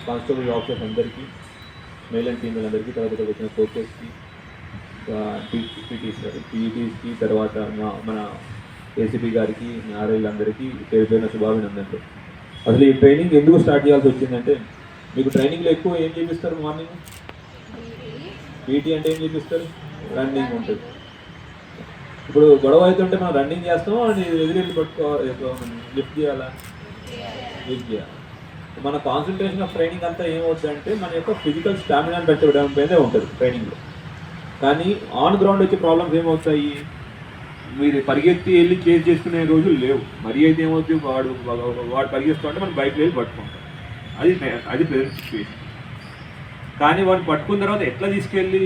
Constable officers అందరికీ, male and female అందరికీ, తర్వాత ఇక్కడ వచ్చిన కోచెస్కి, పీఈటీస్కి, తర్వాత మన ఏసీపీ గారికి, ఆర్ఐలందరికీ పేరు పేరున శుభాభినందనలు. అసలు ఈ ట్రైనింగ్ ఎందుకు స్టార్ట్ చేయాల్సి వచ్చిందంటే, మీకు ట్రైనింగ్లో ఎక్కువ ఏం చేపిస్తారు? మార్నింగ్ పీటీ అంటే ఏం చేపిస్తారు? రన్నింగ్ ఉంటుంది. ఇప్పుడు గొడవ అవుతుంటే మనం రన్నింగ్ చేస్తాం, అది ఎదురెళ్ళి లిఫ్ట్ చేయాలా? లిఫ్ట్ చేయాలి. మన కాన్సన్ట్రేషన్ ఆఫ్ ట్రైనింగ్ అంతా ఏమవుతుందంటే మన యొక్క ఫిజికల్ స్టామినాని పెట్టడం పైనే ఉంటుంది ట్రైనింగ్లో. కానీ ఆన్ గ్రౌండ్ వచ్చే ప్రాబ్లమ్స్ ఏమవుతాయి? మీరు పరిగెత్తి వెళ్ళి చేసి చేసుకునే రోజులు లేవు. మరి అయితే ఏమవుతుంది, వాడు పరిగెత్తు అంటే మనం బైక్లో వెళ్ళి పట్టుకుంటాం. అది ప్రెజెంట్ సిచ్యువేషన్. కానీ వాడిని పట్టుకున్న తర్వాత ఎట్లా తీసుకెళ్ళి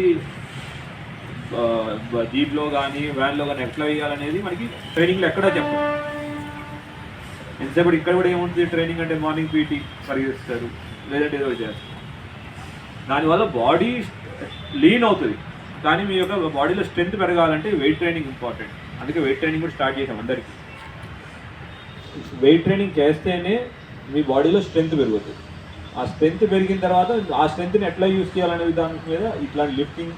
జీప్లో కానీ వ్యాన్లో కానీ ఎట్లా వేయాలనేది మనకి ట్రైనింగ్లో ఎక్కడా చెప్పాలి. ఎంతసేపు ఇక్కడ కూడా ఏముంటుంది ట్రైనింగ్ అంటే, మార్నింగ్ పీటీ పరిగెత్తుతారు, లేదంటే ఏదో చేస్తారు. దానివల్ల బాడీ లీన్ అవుతుంది. కానీ మీ యొక్క బాడీలో స్ట్రెంత్ పెరగాలంటే వెయిట్ ట్రైనింగ్ ఇంపార్టెంట్. అందుకే వెయిట్ ట్రైనింగ్ కూడా స్టార్ట్ చేసాం అందరికీ. వెయిట్ ట్రైనింగ్ చేస్తేనే మీ బాడీలో స్ట్రెంత్ పెరుగుతుంది. ఆ స్ట్రెంత్ పెరిగిన తర్వాత ఆ స్ట్రెంత్ని ఎట్లా యూజ్ చేయాలనే విధానం మీద ఇట్లాంటి లిఫ్టింగ్,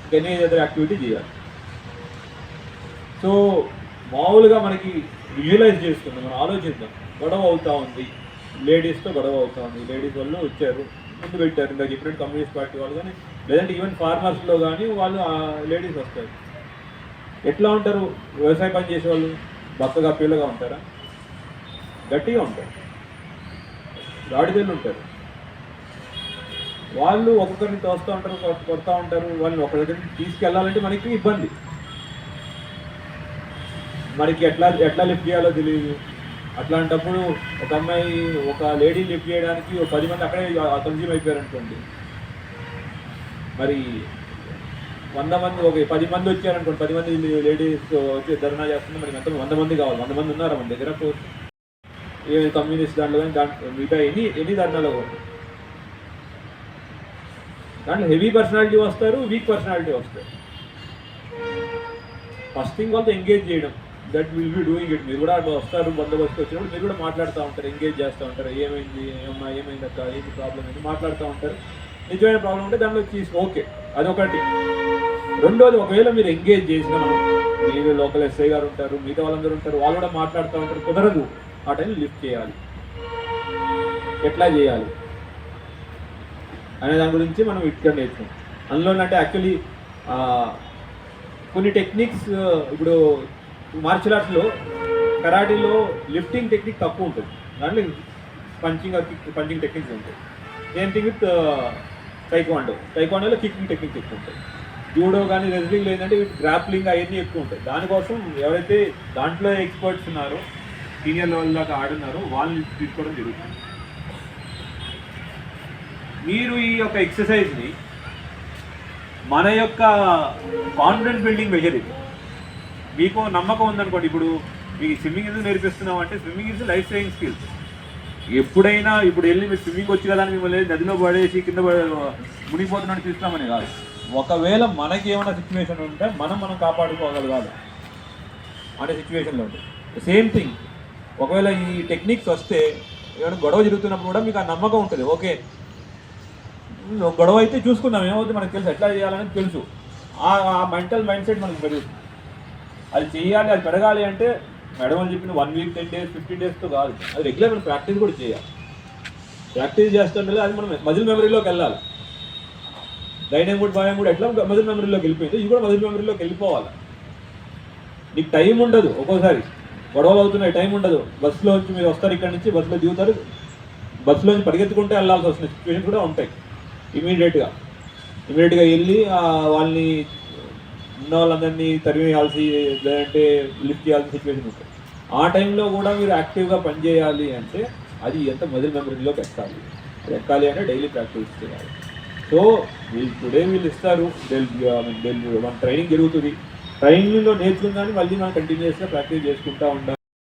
ఇంకనే ఏదో యాక్టివిటీ చేయాలి. సో మామూలుగా మనకి విజువలైజ్ చేసుకుందాం, మనం ఆలోచిద్దాం. గొడవ అవుతూ ఉంది, లేడీస్తో గొడవ అవుతూ ఉంది. లేడీస్ వాళ్ళు వచ్చారు, ముందు పెట్టారు, ఇంకా డిఫరెంట్ కమ్యూనిస్ట్ పార్టీ వాళ్ళు కానీ, లేదంటే ఈవెన్ ఫార్మర్స్లో కానీ వాళ్ళు లేడీస్ వస్తారు. ఎట్లా ఉంటారు? వ్యవసాయ పని చేసే వాళ్ళు బక్కగా పీలుగా ఉంటారా? గట్టిగా ఉంటారు, గాడిదలు ఉంటారు. వాళ్ళు ఒక్కొక్కరిని తోస్తూ ఉంటారు, కొడతా ఉంటారు. వాళ్ళని ఒక దగ్గరికి తీసుకెళ్ళాలంటే మనకి ఇబ్బంది. మనకి ఎట్లా లిఫ్ట్ చేయాలో తెలియదు. అట్లాంటప్పుడు ఒక అమ్మాయి, ఒక లేడీ లిఫ్ట్ చేయడానికి 10 మంది అక్కడే కన్జ్యూమ్ అయిపోయారు అనుకోండి. మరి 100 మంది, ఒక 10 మంది వచ్చారనుకోండి, 10 మంది లేడీస్ వచ్చి ధర్నా చేస్తున్నారు. మనకి ఎంత 100 మంది కావాలి. 100 మంది ఉన్నారా మన దగ్గర? ఏ కమ్యూనిస్ట్ దాంట్లో కానీ మిగతా ఎన్ని ధర్నాలో ఉంటాయి. దాంట్లో హెవీ పర్సనాలిటీ వస్తారు, వీక్ పర్సనాలిటీ వస్తారు. ఫస్ట్ థింగ్ వాళ్ళతో ఎంగేజ్ చేయడం, that will be doing it. మీరు కూడా అట్లా వస్తారు, బందోబస్తు వచ్చినప్పుడు మీరు కూడా మాట్లాడుతూ ఉంటారు, ఎంగేజ్ చేస్తూ ఉంటారు. ఏమైంది, ఏమైంది అక్క, ఏంటి ప్రాబ్లం ఏంటి మాట్లాడుతూ ఉంటారు. నిజమైన ప్రాబ్లం ఉంటే దాంట్లో ఓకే, అదొకటి. రెండోది, ఒకవేళ మీరు ఎంగేజ్ చేసిన, మీరు లోకల్ ఎస్ఐ గారు ఉంటారు, మిగతా వాళ్ళందరూ ఉంటారు, వాళ్ళు కూడా మాట్లాడుతూ ఉంటారు, కుదరదు. ఆ టైం లిఫ్ట్ చేయాలి, ఎట్లా చేయాలి అనే దాని గురించి మనం ఇక్కడ నేర్చుకున్నాం. అందులోనంటే యాక్చువల్లీ కొన్ని టెక్నిక్స్, ఇప్పుడు మార్షల్ ఆర్ట్స్లో, కరాటీలో లిఫ్టింగ్ టెక్నిక్ తక్కువ ఉంటుంది. దాంట్లో పంచింగ్ టెక్నిక్స్ ఉంటాయి. సేమ్ థింగ్ విత్ టైక్వాండోలో కిక్కింగ్ టెక్నిక్స్ ఎక్కువ ఉంటాయి. జూడో కానీ రెజ్లింగ్ ఏంటంటే గ్రాప్లింగ్ అవన్నీ ఎక్కువ ఉంటాయి. దానికోసం ఎవరైతే దాంట్లో ఎక్స్పర్ట్స్ ఉన్నారో, సీనియర్ లెవెల్ దాకా ఆడున్నారో వాళ్ళని తీసుకోవడం జరుగుతుంది. మీరు ఈ యొక్క ఎక్సర్సైజ్ని మన యొక్క కాన్ఫిడెన్స్ బిల్డింగ్ మెజర్ ఇది. మీకు నమ్మకం ఉందనుకోండి. ఇప్పుడు మీకు స్విమ్మింగ్ ఎందుకు నేర్పిస్తున్నాం అంటే, swimming is life saving skills. ఎప్పుడైనా ఇప్పుడు వెళ్ళి మీరు స్విమ్మింగ్ వచ్చి కదా అని మిమ్మల్ని నదిలో పడేసి కింద మునిగిపోతున్నట్టు తీస్తామని కాదు. ఒకవేళ మనకి ఏమైనా సిచ్యువేషన్ ఉంటే మనం కాపాడుకోగలగాలి అనే సిచ్యువేషన్లో ఉంటుంది. సేమ్ థింగ్, ఒకవేళ ఈ టెక్నిక్స్ వస్తే ఏమైనా గొడవ జరుగుతున్నప్పుడు కూడా మీకు ఆ నమ్మకం ఉంటుంది. ఓకే, గొడవ అయితే చూసుకుందాం, ఏమవుతుంది మనకు తెలుసు, ఎట్లా చేయాలనేది తెలుసు. ఆ మెంటల్ మైండ్ సెట్ మనకు పెరుగుతుంది. అది చేయాలి, అది పెరగాలి అంటే మేడం అని చెప్పిన 1 వీక్, 10 డేస్, 15 డేస్తో కాదు. అది రెగ్యులర్ మనం ప్రాక్టీస్ కూడా చేయాలి. ప్రాక్టీస్ చేస్తుంటే అది మనం మజిల్ మెమరీలోకి వెళ్ళాలి. ధైర్యం కూడా, భయం కూడా ఎట్లా మజిల్ మెమరీలోకి వెళ్ళిపోయింది, ఇది కూడా మజిల్ మెమరీలోకి వెళ్ళిపోవాలి. నీకు టైం ఉండదు, ఒక్కోసారి గొడవలు అవుతున్నాయి, టైం ఉండదు. బస్సులో వచ్చి మీరు వస్తారు, ఇక్కడ నుంచి బస్సులో దిగుతారు, బస్సులో నుంచి పరిగెత్తుకుంటే వెళ్ళాల్సి వస్తున్న సిచ్యువేషన్ కూడా ఉంటాయి. ఇమీడియట్గా వెళ్ళి వాళ్ళని ఉన్న వాళ్ళందరినీ తరివేయాల్సి, లేదంటే లిఫ్ట్ చేయాల్సిన సిచ్యువేషన్ ఉంటుంది. ఆ టైంలో కూడా మీరు యాక్టివ్గా పనిచేయాలి అంటే అది ఎంత మజిల్ మెమరీలోకి ఎక్కాలి. అది ఎక్కాలి అంటే డైలీ ప్రాక్టీస్ చేయాలి. సో వీళ్ళు ఇస్తారు, మన ట్రైనింగ్ జరుగుతుంది. ట్రైనింగ్లో నేర్చుకున్నాను మళ్ళీ మనం కంటిన్యూస్గా ప్రాక్టీస్ చేసుకుంటూ ఉండాలి.